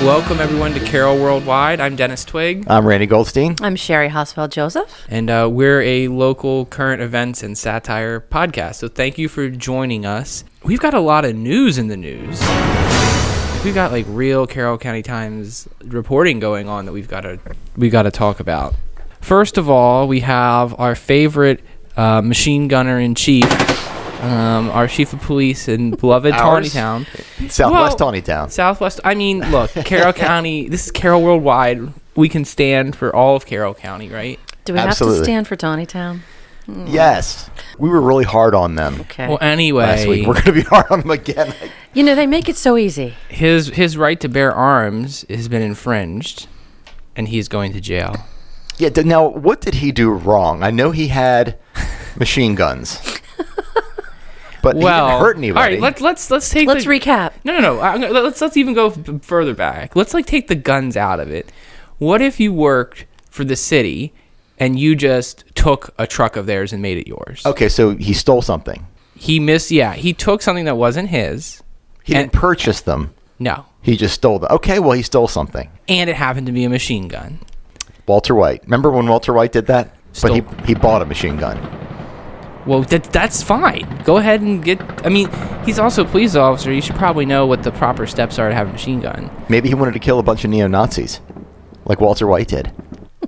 Welcome, everyone, to Carroll Worldwide. I'm Dennis Twigg. I'm Randy Goldstein. I'm Sherri Joseph. And we're a local current events and satire podcast. So thank you for joining us. We've got a lot of news in the news. We've got like real Carroll County Times reporting going on that we've got to talk about. First of all, we have our favorite machine gunner in chief, our chief of police in beloved Taneytown. Southwest Taneytown. Southwest. I mean, look, Carroll County. This is Carroll Worldwide. We can stand for all of Carroll County, right? Do we have to stand for Taneytown? Yes. We were really hard on them. Okay. Well, anyway, last week. We're going to be hard on them again. You know, they make it so easy. His right to bear arms has been infringed, and he's going to jail. Yeah. Now, what did he do wrong? I know he had machine guns. But he didn't hurt anybody. All right, let's recap. No. Let's even go further back. Let's take the guns out of it. What if you worked for the city and you just took a truck of theirs and made it yours? Okay, so he stole something. He took something that wasn't his. He didn't purchase them. No. He just stole them. Okay, well, he stole something. And it happened to be a machine gun. Walter White. Remember when Walter White did that? But he bought a machine gun. Well, that's fine. Go ahead and he's also a police officer. You should probably know what the proper steps are to have a machine gun. Maybe he wanted to kill a bunch of neo-Nazis, like Walter White did.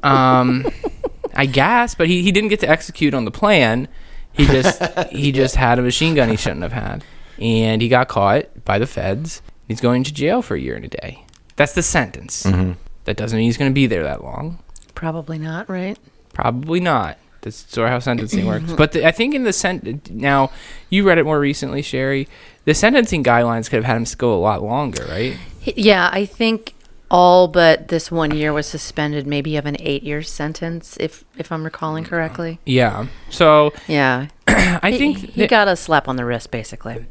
I guess, but he didn't get to execute on the plan. He just had a machine gun he shouldn't have had. And he got caught by the feds. He's going to jail for a year and a day. That's the sentence. Mm-hmm. That doesn't mean he's going to be there that long. Probably not, right? Probably not. That's sort of how sentencing works. But I think in the now, you read it more recently, Sherri. The sentencing guidelines could have had him go a lot longer, right? Yeah, I think all but this 1 year was suspended. Maybe you have an 8-year sentence, if I'm recalling correctly. Yeah. So yeah, I think he got a slap on the wrist, basically.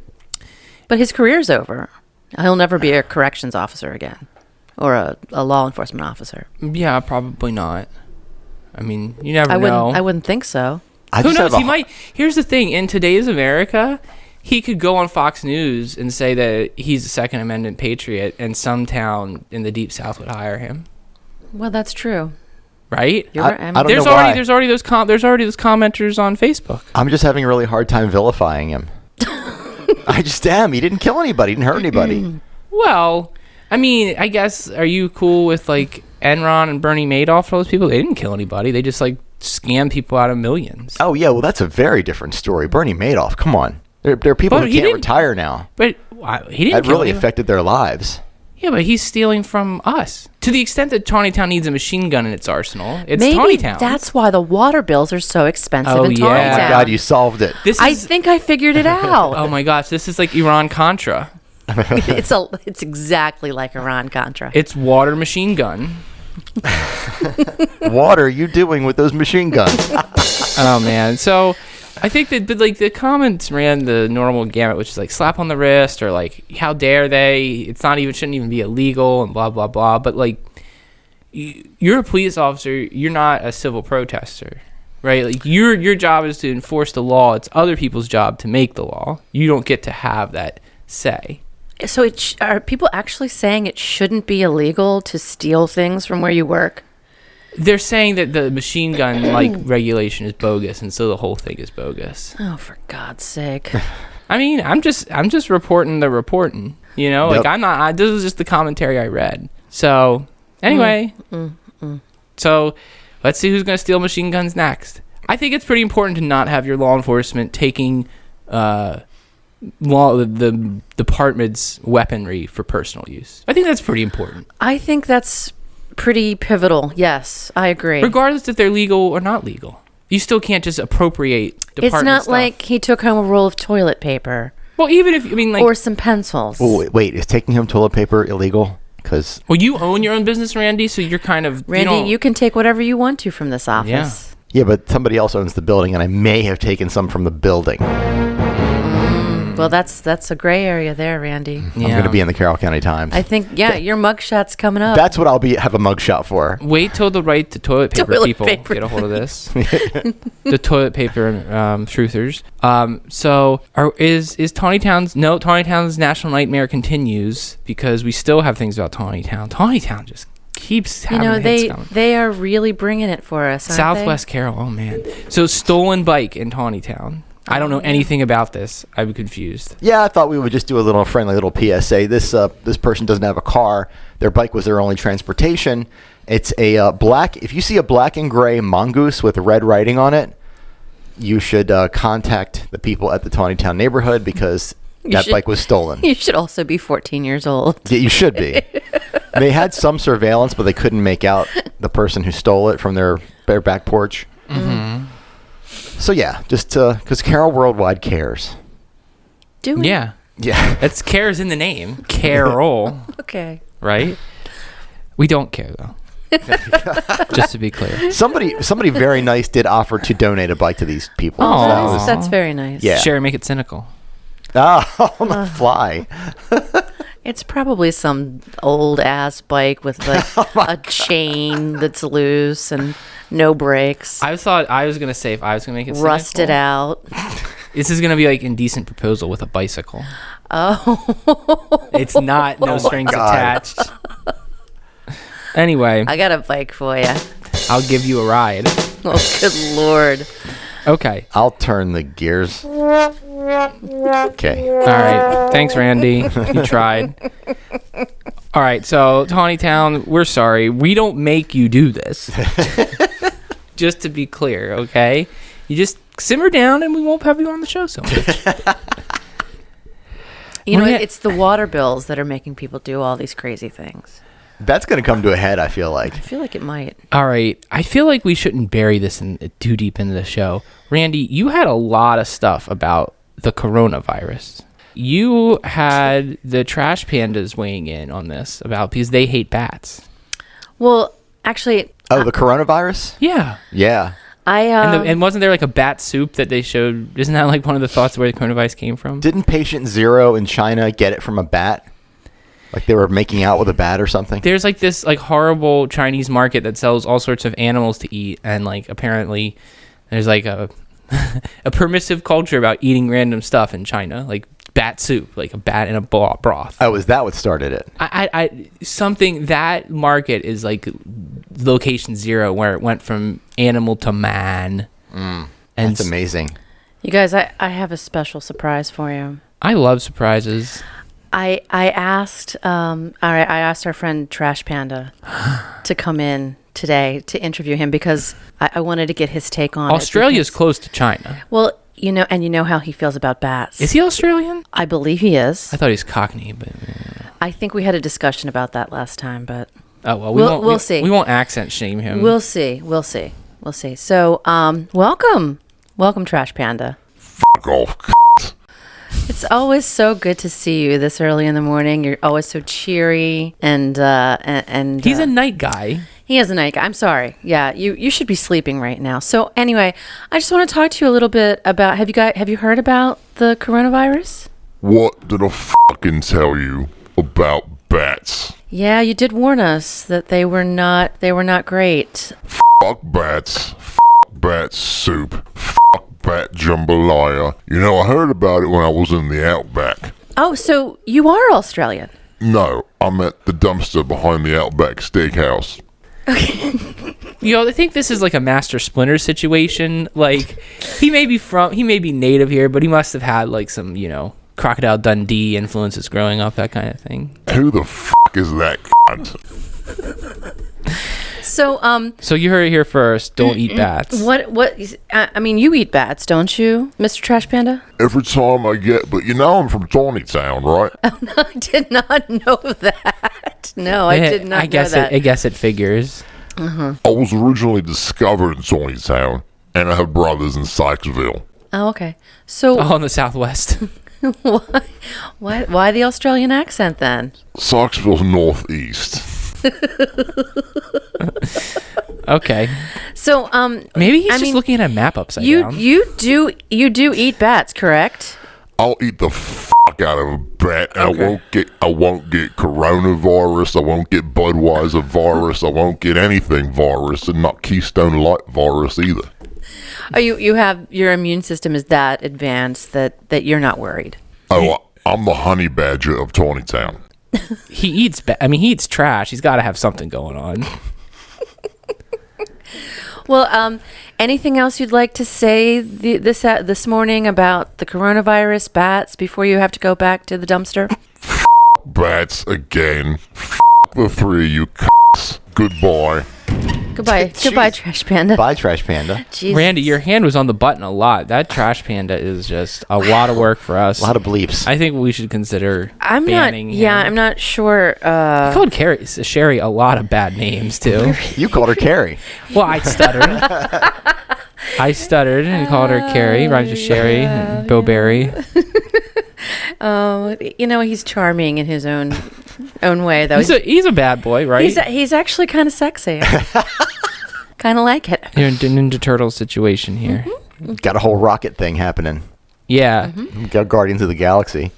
But his career's over. He'll never be a corrections officer again, or a law enforcement officer. Yeah, probably not. I mean, you never know. I wouldn't think so. Who knows? He might. Here's the thing. In today's America, he could go on Fox News and say that he's a Second Amendment patriot, and some town in the Deep South would hire him. Well, that's true. Right? I don't know why. There's already those commenters on Facebook. I'm just having a really hard time vilifying him. I just am. He didn't kill anybody. He didn't hurt anybody. Well, I mean, I guess, are you cool with like Enron and Bernie Madoff, all those people? They didn't kill anybody. They just like scammed people out of millions. Oh yeah, well that's a very different story. Bernie Madoff, come on. There are people who can't retire now. But he didn't. That really affected their lives. Yeah, but he's stealing from us. To the extent that Taneytown needs a machine gun in its arsenal, it's Maybe Taneytown. That's why the water bills are so expensive in Taneytown. Oh my God, you solved it. I think I figured it out. Oh my gosh, this is like Iran-Contra. It's exactly like Iran-Contra. It's water machine gun. What are you doing with those machine guns? Oh man, so I think that the comments ran the normal gamut, which is like slap on the wrist or like how dare they? Shouldn't even be illegal and blah blah blah. But like you're a police officer, you're not a civil protester, right? Like your job is to enforce the law. It's other people's job to make the law. You don't get to have that say. So are people actually saying it shouldn't be illegal to steal things from where you work? They're saying that the machine gun regulation is bogus, and so the whole thing is bogus. Oh, for God's sake! I mean, I'm just reporting the reporting. You know, Yep. like I'm not. This is just the commentary I read. So anyway, so let's see who's going to steal machine guns next. I think it's pretty important to not have your law enforcement taking the department's weaponry for personal use. I think that's pretty important. I think that's pretty pivotal. Yes, I agree. Regardless if they're legal or not legal, you still can't just appropriate department It's not stuff. like he took home a roll of toilet paper. Well, even if or some pencils. Oh, wait, is taking home toilet paper illegal? Well, you own your own business, Randy, so you're kind of Randy. You can take whatever you want to from this office. Yeah, but somebody else owns the building, and I may have taken some from the building. Well, that's a gray area there, Randy. I'm going to be in the Carroll County Times. I think, your mugshot's coming up. That's what I'll have a mugshot for. Wait till the right to toilet paper people get a hold of this. The toilet paper truthers. So is Taneytown's national nightmare continues because we still have things about Taneytown. Taneytown just keeps having hits coming. They are really bringing it for us, aren't Southwest Carroll, oh man. So stolen bike in Taneytown. I don't know anything about this. I'm confused. Yeah, I thought we would just do a little friendly little PSA. This person doesn't have a car. Their bike was their only transportation. It's a black. If you see a black and gray mongoose with red writing on it, you should contact the people at the Taneytown neighborhood because bike was stolen. You should also be 14 years old. Yeah, you should be. They had some surveillance, but they couldn't make out the person who stole it from their back porch. Mm-hmm. So yeah, just because Carroll Worldwide cares. Do we? Yeah. It's cares in the name. Carroll. Okay. Right? We don't care though. Just to be clear. Somebody very nice did offer to donate a bike to these people. Oh, that's very nice. Yeah. Sherri, make it cynical. On the fly. It's probably some old ass bike with like a chain that's loose and no brakes. I thought I was gonna say if I was gonna make it rusted cynical, out. This is gonna be like Indecent Proposal with a bicycle. Oh. It's not no strings attached. Anyway, I got a bike for you. I'll give you a ride. Oh, good Lord. Okay. I'll turn the gears. Okay. All right. Thanks, Randy. You tried. All right. So, Taneytown, we're sorry. We don't make you do this. Just to be clear, okay? You just simmer down and we won't have you on the show so much. It's the water bills that are making people do all these crazy things. That's going to come to a head, I feel like. I feel like it might. All right. I feel like we shouldn't bury this too deep into the show. Randy, you had a lot of stuff about the coronavirus. You had the Trash Pandas weighing in on this because they hate bats. Well, actually... the coronavirus? Yeah. Yeah. And wasn't there like a bat soup that they showed? Isn't that like one of the thoughts where the coronavirus came from? Didn't patient zero in China get it from a bat? Like they were making out with a bat or something? There's like this like horrible Chinese market that sells all sorts of animals to eat, and like apparently there's like a permissive culture about eating random stuff in China, like bat soup, like a bat in a broth. Oh, is that what started it? That market is like location zero where it went from animal to man. And that's amazing. You guys, I have a special surprise for you. I love surprises. I asked our friend Trash Panda to come in today to interview him because I wanted to get his take on Australia's close to China. Well, you know how he feels about bats. Is he Australian? I believe he is. I thought he's Cockney, but I think we had a discussion about that last time, but we'll see. We won't accent shame him. We'll see. So, welcome, Trash Panda. Fuck off. It's always so good to see you this early in the morning. You're always so cheery and he's a night guy. He is a night guy. I'm sorry. Yeah, you should be sleeping right now. So anyway, I just want to talk to you a little bit about have you heard about the coronavirus? What did I fucking tell you about bats? Yeah, you did warn us that they were not great. Fuck bats. Fuck bat soup. Fuck bat jambalaya. You know, I heard about it when I was in the Outback. Oh, so you are Australian? No, I'm at the dumpster behind the Outback Steakhouse. Okay. I think this is like a Master Splinter situation. Like, he may be native here, but he must have had like some, Crocodile Dundee influences growing up, that kind of thing. Who the fuck is that cunt? So you heard it here first. Don't eat bats. I mean, you eat bats, don't you, Mr. Trash Panda? Every time I get, but I'm from Taneytown, right? Oh, no, I did not know that. No, I did not know that. I guess it figures. Uh-huh. I was originally discovered in Taneytown, and I have brothers in Sykesville. Oh, okay. So all in the Southwest. Why the Australian accent then? Sykesville's northeast. Okay. So maybe he's just looking at a map upside down. You do eat bats, correct? I'll eat the out of a bat, and I won't get coronavirus, I won't get Budweiser virus, I won't get anything virus, and not Keystone Light virus either. Oh, you have your immune system is that advanced that you're not worried. Oh, I'm the honey badger of Taneytown. He eats. He eats trash. He's got to have something going on. Well, anything else you'd like to say this morning about the coronavirus, bats, before you have to go back to the dumpster? Bats again. The three of you Goodbye. Goodbye, Trash Panda. Bye, Trash Panda. Jesus. Randy, your hand was on the button a lot. That Trash Panda is just a lot of work for us. A lot of bleeps. I think we should consider I'm banning not. him. Yeah, I'm not sure. I called Sherri a lot of bad names too. You called her Carrie. Well, I stuttered. and called her Carrie. Rhymes with Sherri and Bo Berry. He's charming in his own way, though. He's a bad boy, right? He's actually kind of sexy. Kind of like it. You're in a Ninja Turtle situation here. Mm-hmm. Got a whole rocket thing happening. Yeah. Got Guardians of the Galaxy.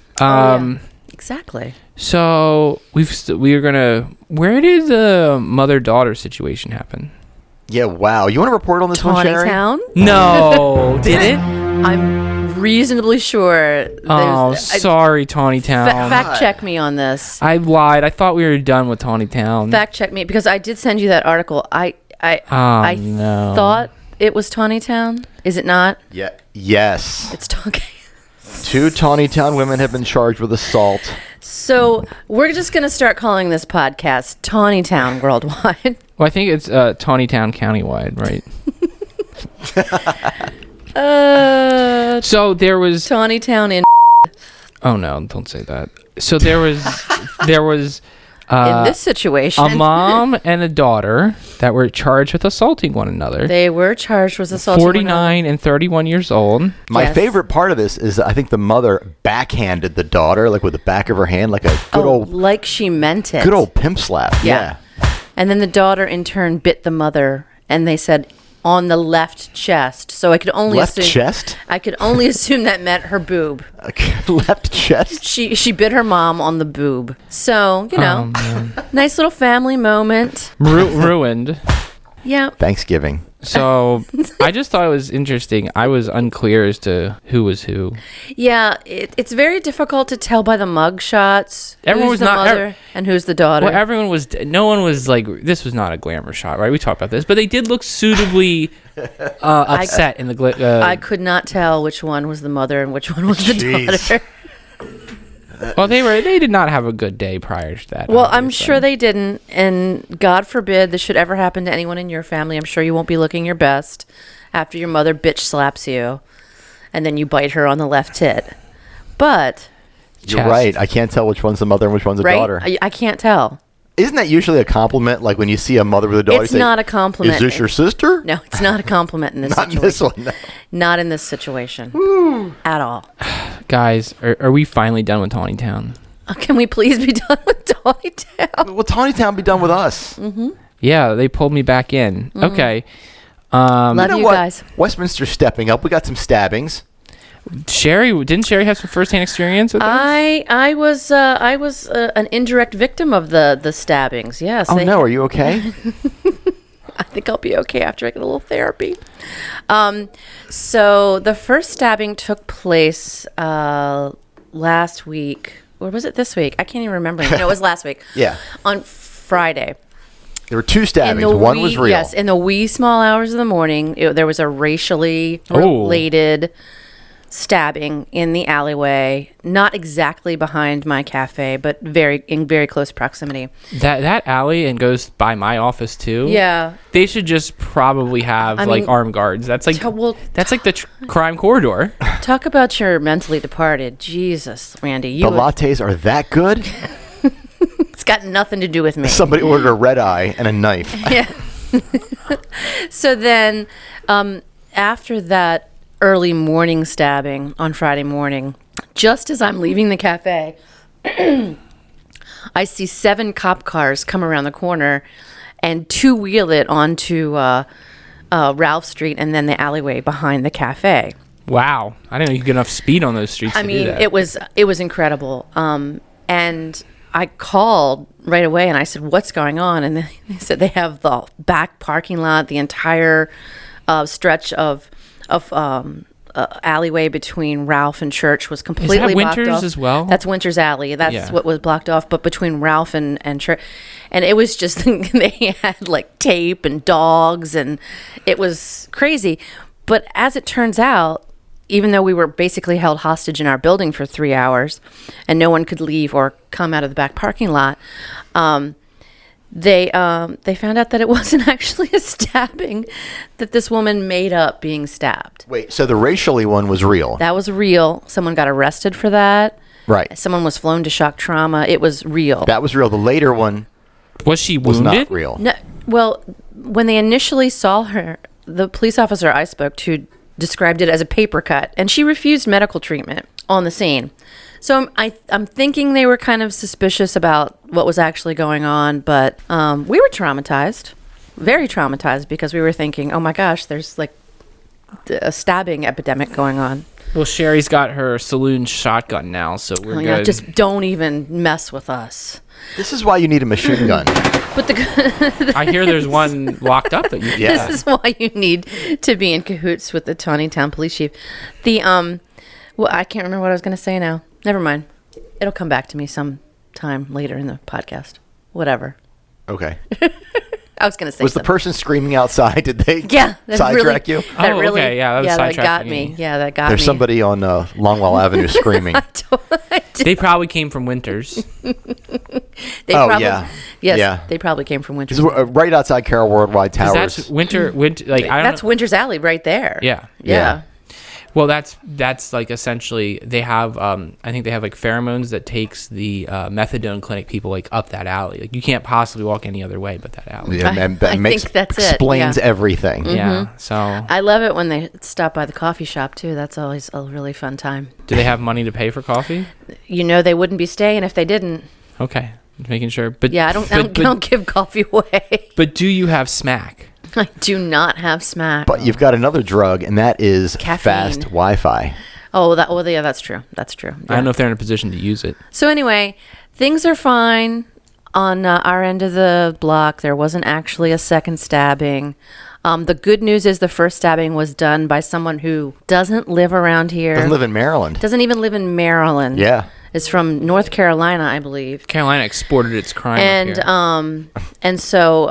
Exactly. So we are gonna. Where did the mother-daughter situation happen? Yeah, wow. You want to report on this one, Sherri? Taneytown? No, did it? I'm reasonably sure. Oh, sorry, Taneytown. Fact check me on this. I lied. I thought we were done with Taneytown. Fact check me, because I did send you that article. I no. thought it was Taneytown. Is it not? Yeah. Yes. It's talking. 2 Taneytown women have been charged with assault. So we're just going to start calling this podcast Taneytown Worldwide. Well, I think it's Taneytown countywide, right? So there was Taneytown in Oh no! Don't say that. So there was in this situation, a mom and a daughter that were charged with assaulting one another. They were charged with assaulting 49 and 31 years old. My Yes. favorite part of this is I think the mother backhanded the daughter, like with the back of her hand, like a like she meant it. good old pimp slap. Yeah. And then the daughter in turn bit the mother, and they said on the left chest. So I could only Left assume, chest? I could only assume that meant her boob. Left chest? She bit her mom on the boob. So, nice little family moment. Ruined. Yeah. Thanksgiving. So I just thought it was interesting. I was unclear as to who was who. Yeah, it's very difficult to tell by the mug shots. Everyone who's was the not- mother and who's the daughter. Well, no one was like, this was not a glamour shot, right? We talked about this, but they did look suitably upset in the I could not tell which one was the mother and which one was the Jeez. daughter. Well, they did not have a good day prior to that. Well, I'm obviously. sure they didn't, and God forbid this should ever happen to anyone in your family. I'm sure you won't be looking your best after your mother bitch slaps you, and then you bite her on the left tit. But You're Chest. right. I can't tell which one's the mother and which one's the right, daughter. I can't tell. Isn't that usually a compliment? Like when you see a mother with a daughter, It's you say, not a compliment. Is this your sister? No, it's not a compliment in this Not in situation. this one. No. Not in this situation at all. Guys, are we finally done with Taneytown? Can we please be done with Taneytown? Will Taneytown be done with us? Yeah, they pulled me back in. Okay. Love You know you what? guys. Westminster's stepping up. We got some stabbings. Didn't Sherri have some firsthand experience with this? I was an indirect victim of the stabbings. Yes. Oh no, are you okay? I think I'll be okay after I get a little therapy. So the first stabbing took place last week. Or was it this week? I can't even remember. No, it was last week. Yeah. On Friday. There were 2 stabbings. One was real. Yes, in the wee small hours of the morning, there was a racially Oh. related stabbing in the alleyway, not exactly behind my cafe, but in very close proximity. That alley and goes by my office too. Yeah. They should just probably have mean, armed guards. That's like well, that's like the crime corridor. Talk about your mentally departed. Jesus, Randy. The lattes are that good? It's got nothing to do with me. Somebody ordered a red eye and a knife. Yeah. So then, after that early morning stabbing on Friday morning, just as I'm leaving the cafe, I see 7 cop cars come around the corner and 2-wheel it onto Ralph Street and then the alleyway behind the cafe. Wow. I didn't know you could get enough speed on those streets I to do mean, that. it was incredible. And I called right away and I said, "What's going on?" And they said they have the back parking lot, the entire stretch of alleyway between Ralph and Church was completely blocked Winters off. as well? That's Winters Alley. That's what was blocked off. But between Ralph and Church, and it was just they had like tape and dogs, and it was crazy. But as it turns out, even though we were basically held hostage in our building for 3 hours and no one could leave or come out of the back parking lot, they found out that it wasn't actually a stabbing, that this woman made up being stabbed. Wait, so the racially one was real? That was real. Someone got arrested for that. Right. Someone was flown to shock trauma. It was real. That was real. The later one Was she was wounded? not real. No, well, when they initially saw her, the police officer I spoke to described it as a paper cut, and she refused medical treatment on the scene. So I'm thinking they were kind of suspicious about what was actually going on, but we were traumatized, very traumatized, because we were thinking, oh my gosh, there's like a stabbing epidemic going on. Well, Sherri's got her saloon shotgun now, so we're good. Yeah, just don't even mess with us. This is why you need a machine gun. But I hear there's one locked up that you can. Yeah. This is why you need to be in cahoots with the Taneytown police chief. The well, I can't remember what I was going to say now. Never mind. It'll come back to me sometime later in the podcast. Whatever. Okay. I was going to say Was the something. person screaming outside? Did they Yeah, that sidetrack really, you? That Oh, really, okay, yeah, that was that got sidetracking me. me. Yeah, that got There's me. somebody on Longwell Avenue screaming. They probably came from Winters. They Oh, probably, yeah. Yes, Yeah. they probably came from Winters. This is right outside Carroll Worldwide 'Cause Towers. that's winter. Like I don't That's know. Winters Alley right there. Yeah. Yeah. Well, that's like essentially they have. I think they have like pheromones that takes the methadone clinic people like up that alley. Like you can't possibly walk any other way but that alley. Yeah, and that I makes, think that's it, explains yeah. everything. Yeah. So I love it when they stop by the coffee shop too. That's always a really fun time. do they have money to pay for coffee? You know they wouldn't be staying if they didn't. Okay, just making sure. But Yeah, I don't give coffee away. But do you have smack? I do not have smack. But you've got another drug, and that is Caffeine. fast Wi-Fi. Yeah, that's true. That's true. I don't know if they're in a position to use it. So anyway, things are fine on our end of the block. There wasn't actually a second stabbing. The good news is the first stabbing was done by someone who doesn't live around here. Doesn't live in Maryland. Doesn't even live in Maryland. Yeah. Is from North Carolina, I believe. Carolina exported its crime And up here. and so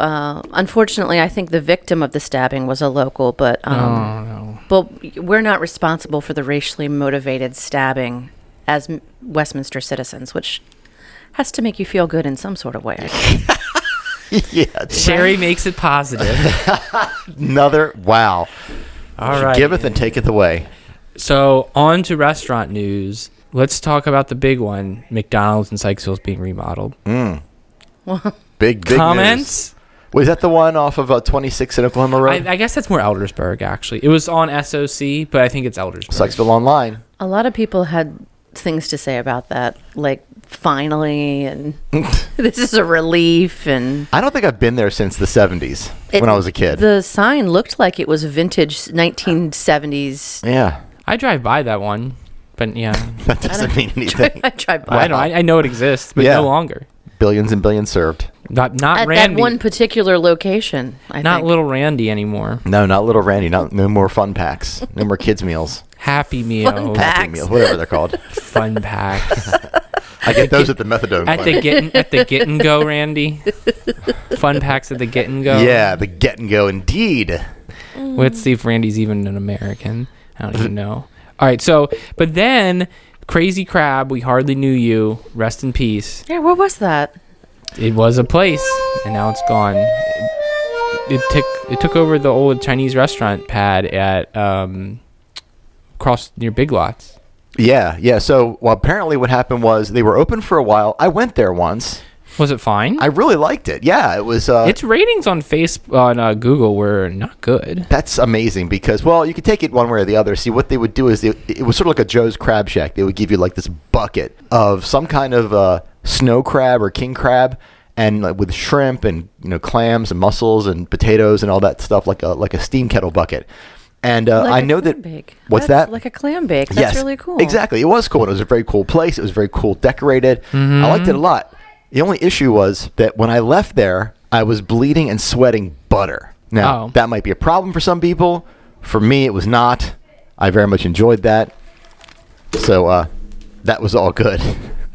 unfortunately, I think the victim of the stabbing was a local, but no. but we're not responsible for the racially motivated stabbing as Westminster citizens, which has to make you feel good in some sort of way. I think. Yeah. Sherri makes it positive. Another. Wow. All She right. giveth and taketh away. So on to restaurant news. Let's talk about the big one: McDonald's in Sykesville is being remodeled. Big Comments? news. Was that the one off of 26 in Oklahoma Road? I guess that's more Eldersburg, actually. It was on SOC, but I think it's Eldersburg. Sykesville Online. A lot of people had things to say about that, like finally, and this is a relief, and I don't think I've been there since the 70s when I was a kid. The sign looked like it was vintage 1970s. Yeah. I drive by that one, but yeah. That doesn't mean anything. I tried by. Well, I know it exists, but Yeah. no longer. Billions and billions served. Not At Randy. that one particular location, I not think. little Randy anymore. No, not little Randy. No more fun packs. No more kids meals. Happy Meal. Fun pack. Happy meals, whatever they're called. Fun packs. I get those at the methadone at clinic. the get and go, Randy. Fun packs at the get and go. Yeah, the get and go indeed. Let's see if Randy's even an American. I don't even know. All right, so but then Crazy Crab, we hardly knew you. Rest in peace. Yeah, what was that? It was a place, and now it's gone. It took over the old Chinese restaurant pad at across near Big Lots. Yeah. So, well, apparently what happened was they were open for a while. I went there once. Was it fine? I really liked it. Yeah, it was. Its ratings on Google were not good. That's amazing because, well, you could take it one way or the other. See, what they would do is it was sort of like a Joe's Crab Shack. They would give you like this bucket of some kind of snow crab or king crab, and with shrimp and clams and mussels and potatoes and all that stuff, like a steam kettle bucket. And Like I a know clam that. bake. What's That's that? like a clam bake. That's Yes, really cool. Exactly. It was cool. It was a very cool place. It was very cool decorated. I liked it a lot. The only issue was that when I left there, I was bleeding and sweating butter. Now, that might be a problem for some people. For me, it was not. I very much enjoyed that. So that was all good.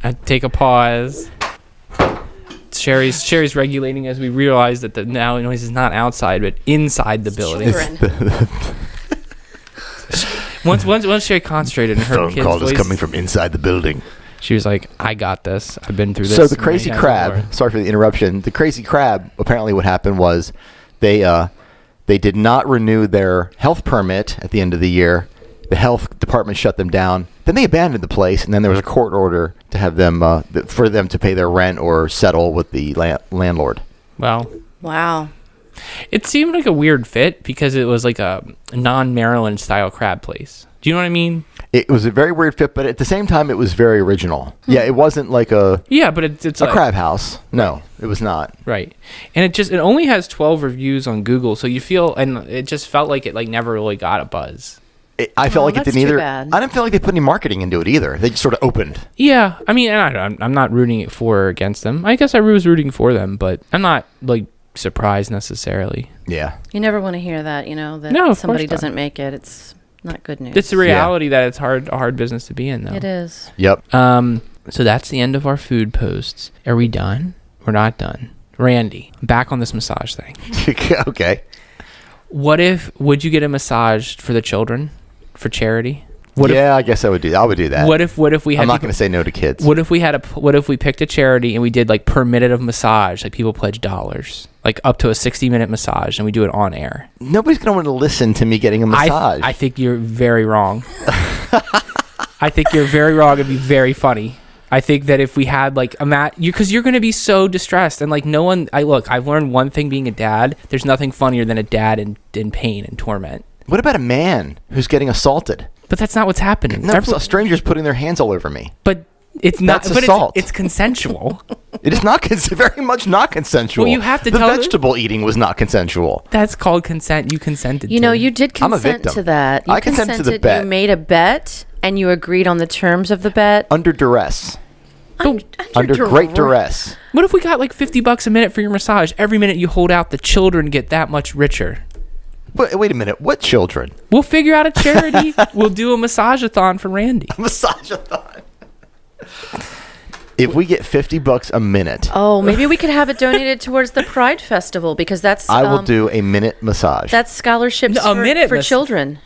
I take a pause. Sherri's regulating as we realize that the now noise is not outside but inside the building. Children. Once Sherri concentrated and heard Phone the kid's call voice, is coming from inside the building. she was like, "I got this. I've been through this." So the many crazy times crab. before." Sorry for the interruption. The crazy crab. Apparently, what happened was they did not renew their health permit at the end of the year. The health department shut them down. Then they abandoned the place, and then there was a court order to have them for them to pay their rent or settle with the landlord. Well, Wow. it seemed like a weird fit because it was like a non-Maryland style crab place. Do you know what I mean? It was a very weird fit, but at the same time, it was very original. Yeah, it wasn't like a Yeah, but it's a like, crab house. No, it was not. right, and it only has 12 reviews on Google, so you feel, and it just felt like it like never really got a buzz. I felt like it that's didn't too either. bad. I didn't feel like they put any marketing into it either. They just sort of opened. Yeah, I mean, and I'm not rooting it for or against them. I guess I was rooting for them, but I'm not like surprised necessarily. Yeah. You never want to hear that, that No, of somebody course not. doesn't make it. It's not good news. It's the reality that it's a hard business to be in, though. It is. Yep. So that's the end of our food posts. Are we done? We're not done. Randy, back on this massage thing. Okay. Would you get a massage for the children for charity? I guess I would do that. I would do that. What if we had I'm not people- going to say no to kids. What if we picked a charity and we did like per minute of massage, like people pledge dollars, like up to a 60-minute massage, and we do it on air? Nobody's going to want to listen to me getting a massage. I think you're very wrong. I think you're very wrong. It'd be very funny. I think that if we had like because you're going to be so distressed and like no one. I've learned one thing being a dad. There's nothing funnier than a dad in pain and torment. What about a man who's getting assaulted? But that's not what's happening. No, strangers putting their hands all over me. But it's not. That's But assault. it's consensual. It is not very much not consensual. Well, you have to the tell them- vegetable eating was not consensual. That's called consent. You consented. You to know, it. you did I'm a consent victim. to that. You I consented to the consented, bet. You made a bet, and you agreed on the terms of the bet. Under duress. Under great duress. What if we got like $50 a minute for your massage? Every minute you hold out, the children get that much richer. Wait a minute. What children? We'll figure out a charity. We'll do a massage-a-thon for Randy. Massage-a-thon. If we get $50 a minute, Oh, maybe we could have it donated towards the Pride Festival because that's I will do a minute massage. that's scholarships No, a minute for mas- children.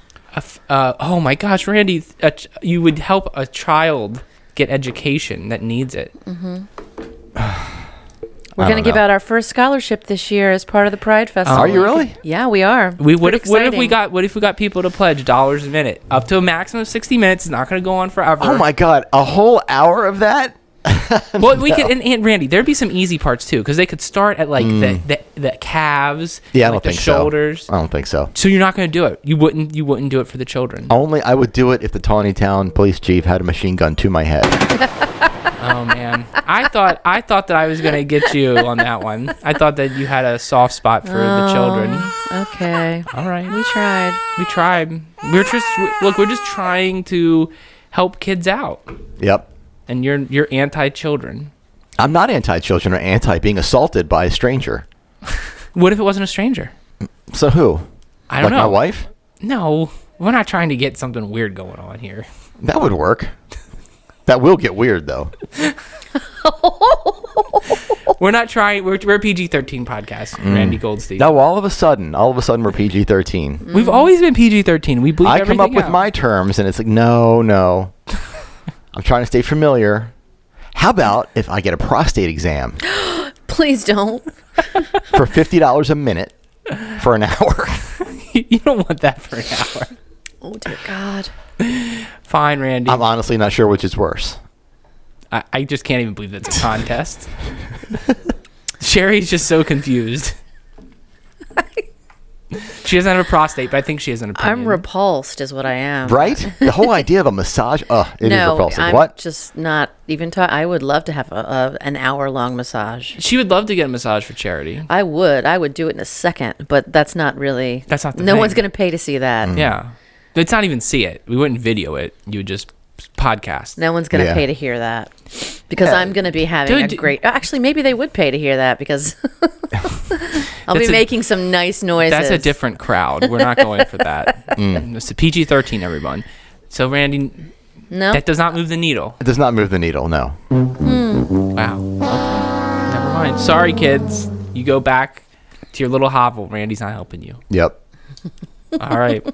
Oh my gosh, Randy, you would help a child get education that needs it. We're I going to don't give know. out our first scholarship this year as part of the Pride Festival. Are you really? Yeah, we are. What if Pretty we exciting. got people to pledge dollars a minute up to a maximum of 60 minutes? It's not going to go on forever. Oh my God. A whole hour of that? Well, we could, and Randy, there'd be some easy parts too, because they could start at like the calves, Yeah, I like don't the think shoulders. so. I don't think so. So you're not going to do it. You wouldn't do it for the children. Only I would do it if the Taneytown police chief had a machine gun to my head. Oh man, I thought that I was going to get you on that one. I thought that you had a soft spot for the children. Okay. All right, We tried. we tried. We're just trying to help kids out, Yep. and you're anti-children. I'm not anti-children or anti being assaulted by a stranger. What if it wasn't a stranger? So who? I don't like know. my wife? No, we're not trying to get something weird going on here. That would work. That will get weird though. We're not trying. We're a PG-13 podcast. Randy Goldstein. Now all of a sudden we're PG-13. We've always been PG-13. We bleep I come up everything with out. my terms and it's like, no. I'm trying to stay familiar. How about if I get a prostate exam Please don't. for $50 a minute for an hour? You don't want that for an hour. Oh, dear God. Fine, Randy. I'm honestly not sure which is worse. I just can't even believe that's a contest. Sherry's just so confused. She doesn't have a prostate, but I think she has an opinion. I'm repulsed, is what I am. Right? The whole idea of a massage, it is repulsive. I'm What? just not even I would love to have an hour-long massage. She would love to get a massage for charity. I would do it in a second, but that's not really. That's not the No thing. one's going to pay to see that. Yeah. Let's not even see it. We wouldn't video it. You would just podcast. No one's going to pay to hear that because I'm going to be having a great. Actually, maybe they would pay to hear that because I'll be making some nice noises. That's a different crowd. We're not going for that. It's a PG-13, everyone. So, Randy, no, that does not move the needle. It does not move the needle, no. Wow. Okay. Never mind. Sorry, kids. You go back to your little hovel. Randy's not helping you. Yep. All right.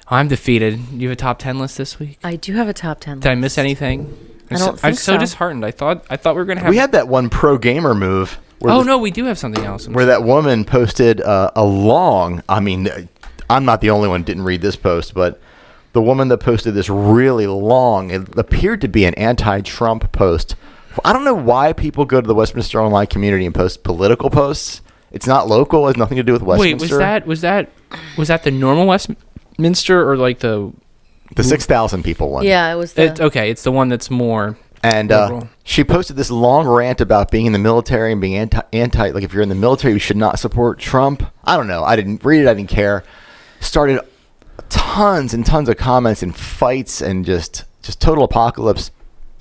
I'm defeated. You have a top 10 list this week? I do have a top 10 list. Did I miss anything? I'm so disheartened. I thought we were going to have... We had that one pro gamer move. No, we do have something else. Where that woman posted a long... I mean, I'm not the only one who didn't read this post, but the woman that posted this really long, it appeared to be an anti-Trump post. I don't know why people go to the Westminster online community and post political posts. It's not local. It has nothing to do with Westminster. Wait, was that the normal Westminster or like the 6,000 people one? Yeah, it was it's the one that's more... And she posted this long rant about being in the military and being anti. Like, if you're in the military, you should not support Trump. I don't know. I didn't read it. I didn't care. Started tons and tons of comments and fights and just total apocalypse.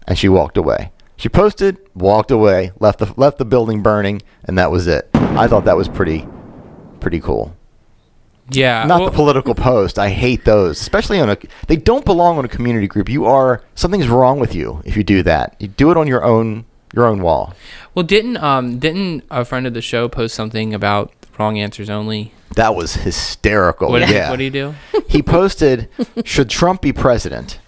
And she walked away. She posted, walked away, left the building burning, and that was it. I thought that was pretty cool. Yeah. Not the political post. I hate those, especially they don't belong on a community group. Something's wrong with you if you do that. You do it on your own wall. Well, didn't a friend of the show post something about wrong answers only? That was hysterical. What yeah. What do you do? He posted, "Should Trump be president?"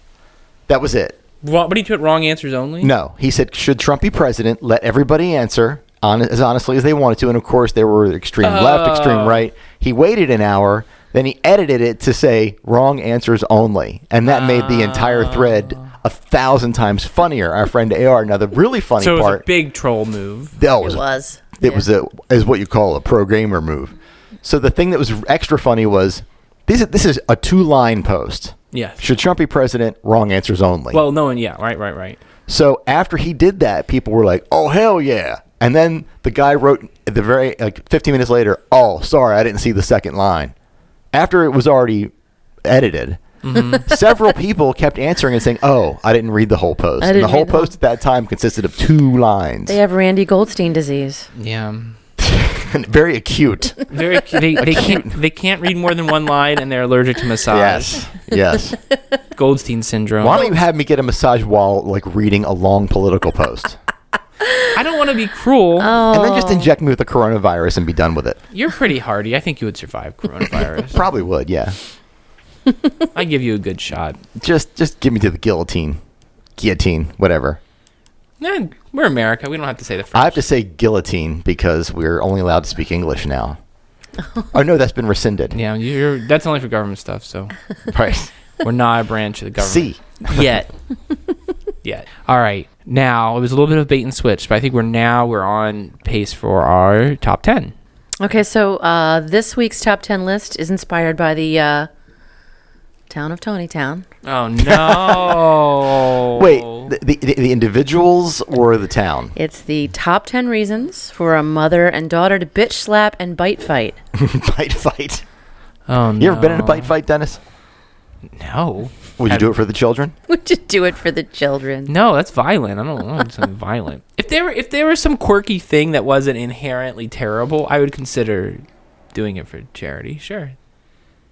That was it. What do you put wrong answers only? No, he said, "Should Trump be president?" Let everybody answer as honestly as they wanted to, and of course there were extreme left, extreme right. He waited an hour, then he edited it to say wrong answers only, and that made the entire thread 1,000 times funnier. Our friend AR. Now the really funny part. So it was a big troll move. It was. It was is what you call a pro gamer move. So the thing that was extra funny was this is a 2-line post. Yes. Should Trump be president? Wrong answers only. Well, no one. Yeah. Right. So after he did that, people were like, "Oh hell yeah!" And then the guy wrote at the 15 minutes later, "Oh, sorry, I didn't see the second line." After it was already edited, several people kept answering and saying, "Oh, I didn't read the whole post." And the whole post at that time consisted of 2 lines. They have Randy Goldstein diseise. Yeah. Very acute. Very. They can't read more than 1 line, and they're allergic to massage. Yes. Goldstein syndrome. Why don't you have me get a massage while reading a long political post? I don't want to be cruel. And then just inject me with the coronavirus and be done with it. You're pretty hardy. I think you would survive coronavirus. Probably would, yeah. I give you a good shot. Just give me to the guillotine, whatever. We're America. We don't have to say the French. I have to say guillotine because we're only allowed to speak English now. Oh no, that's been rescinded. Yeah, that's only for government stuff. So, right. We're not a branch of the government. See. Yet. All right. Now, it was a little bit of bait and switch, but I think we're on pace for our top 10. Okay, so this week's top 10 list is inspired by the town of Taneytown. Oh, no. Wait, the individuals or the town? It's the top 10 reasons for a mother and daughter to bitch slap and bite fight. Bite fight. Oh, no. You ever been in a bite fight, Dennis? No. Would you do it for the children? Would you do it for the children? No, that's violent. I don't want something violent. If there was some quirky thing that wasn't inherently terrible, I would consider doing it for charity. Sure.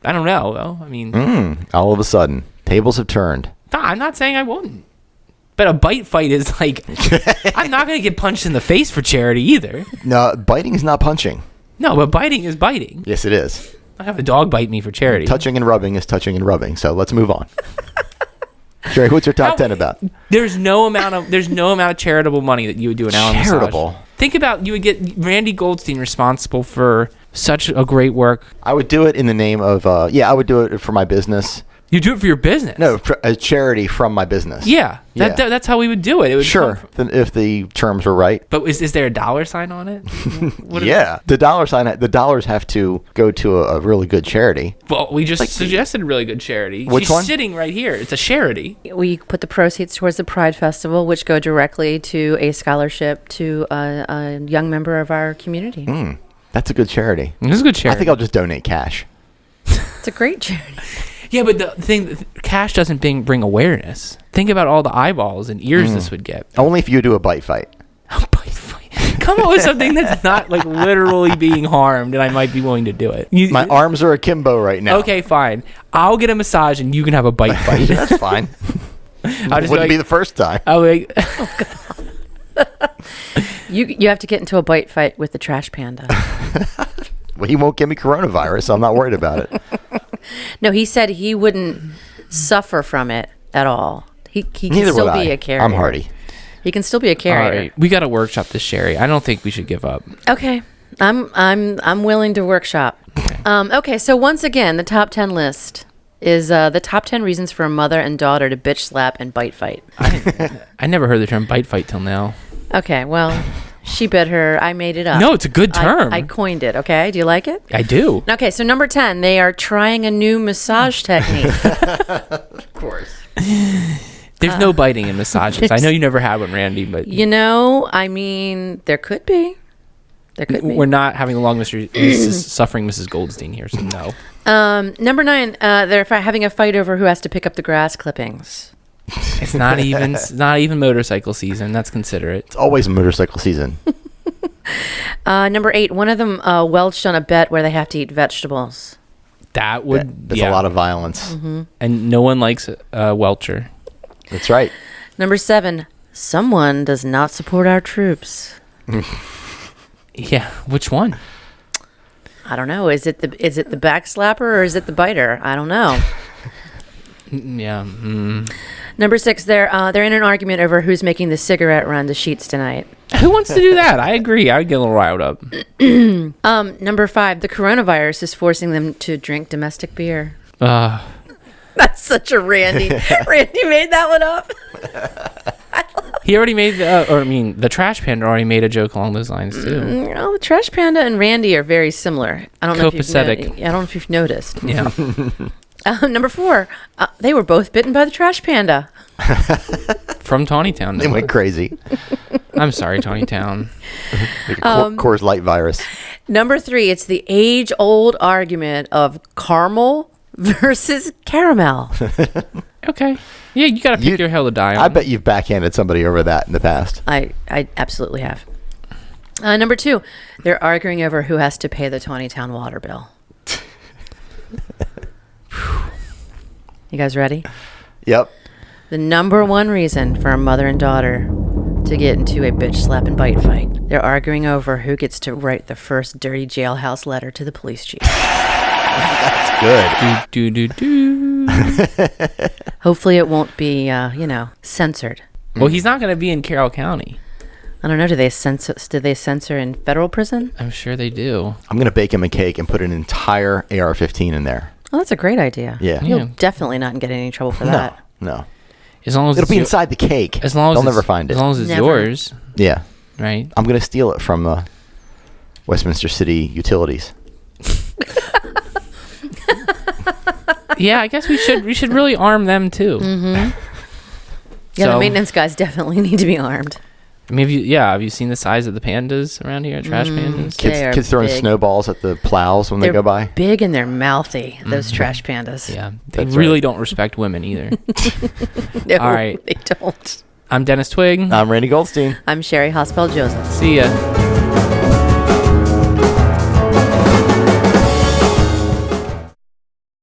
I don't know, though. I mean... all of a sudden, tables have turned. No, I'm not saying I wouldn't. But a bite fight is like... I'm not going to get punched in the face for charity either. No, biting is not punching. No, but biting is biting. Yes, it is. I have a dog bite me for charity. Touching and rubbing is touching and rubbing. So let's move on. Sherri, what's your top 10 about? There's no amount of charitable money that you would do an hour charitable massage. Think about, you would get Randy Goldstein responsible for such a great work. I would do it in the name of I would do it for my business. You do it for your business. No, a charity from my business. Yeah. That's how we would do it. It would Sure, if the terms were right. But is there a dollar sign on it? Yeah, the dollars have to go to a really good charity. Well, we just suggested a really good charity. Which She's one? sitting right here. It's a charity. We put the proceeds towards the Pride Festival, which go directly to a scholarship to a young member of our community. That's a good charity. It's a good charity. I think I'll just donate cash. It's a great charity. Yeah, but the thing, cash doesn't bring awareness. Think about all the eyeballs and ears this would get. Only if you do a bite fight. A bite fight. Come up with something that's not like literally being harmed, and I might be willing to do it. My arms are akimbo right now. Okay, fine. I'll get a massage, and you can have a bite fight. That's fine. I'll just Wouldn't be the first time. You have to get into a bite fight with the Trash Panda. Well, he won't give me coronavirus, so I'm not worried about it. No, he said he wouldn't suffer from it at all. He can Neither still would be I. a carrier. I'm hardy. He can still be a All carrier. right, we got to workshop this, Sherri. I don't think we should give up. Okay. I'm willing to workshop. Okay, so once again, the top 10 list is the top 10 reasons for a mother and daughter to bitch slap and bite fight. I never heard the term bite fight till now. Okay, well, she bit her. I made it up. No, it's a good term. I coined it, okay? Do you like it? I do. Okay, so number 10, they are trying a new massage technique. Of course. There's no biting in massages. I know you never had one, Randy, but You know, I mean, there could be. There could be. we're not having the long suffering Mrs. Goldstein here, so no. Number 9, they're having a fight over who has to pick up the grass clippings. It's not even motorcycle season. That's considerate. It's always motorcycle season. Number 8, one of them welched on a bet where they have to eat vegetables. That would That's a lot of violence. and no one likes a welcher. That's right. Number 7, someone does not support our troops. Yeah, which one? I don't know. Is it the backslapper or is it the biter? I don't know. Yeah. Number 6, they're in an argument over who's making the cigarette run to Sheets tonight. Who wants to do that? I agree. I would get a little riled up. Number 5, the coronavirus is forcing them to drink domestic beer. That's such a Randy. Randy made that one up. He already made the Trash Panda already made a joke along those lines too. You know, the Trash Panda and Randy are very similar. I don't know if you've noticed. Yeah. Number 4, they were both bitten by the Trash Panda. From Taneytown. They went crazy. I'm sorry, Taneytown. Like a Coors Light virus. Number 3, it's the age-old argument of caramel versus caramel. Okay. Yeah, you gotta pick your hill to die on. I bet you've backhanded somebody over that in the past. I absolutely have. Number 2, they're arguing over who has to pay the Taneytown water bill. You guys ready? Yep. The number 1 reason for a mother and daughter to get into a bitch slap and bite fight. They're arguing over who gets to write the first dirty jailhouse letter to the police chief. That's good. Hopefully it won't be, censored. Well, he's not gonna be in Carroll County. I don't know. Do they censor in federal prison? I'm sure they do. I'm going to bake him a cake and put an entire AR-15 in there. Oh, that's a great idea. Yeah. You'll definitely not get in any trouble for that. No. As long as It'll be inside the cake. As long as they'll never find it. As long as it's Never. yours, Yeah. right? I'm going to steal it from Westminster City Utilities. Yeah, I guess we should really arm them too. Mm-hmm. Yeah, the maintenance guys definitely need to be armed. I mean, have you seen the size of the pandas around here? Trash pandas. Kids throwing big. snowballs at the plows when they go by. Big and they're mouthy, those trash pandas. Yeah, they That's really right. don't respect women either. No, All right. they don't. I'm Dennis Twig. I'm Randy Goldstein. I'm Sherri Hospital Joseph. See ya.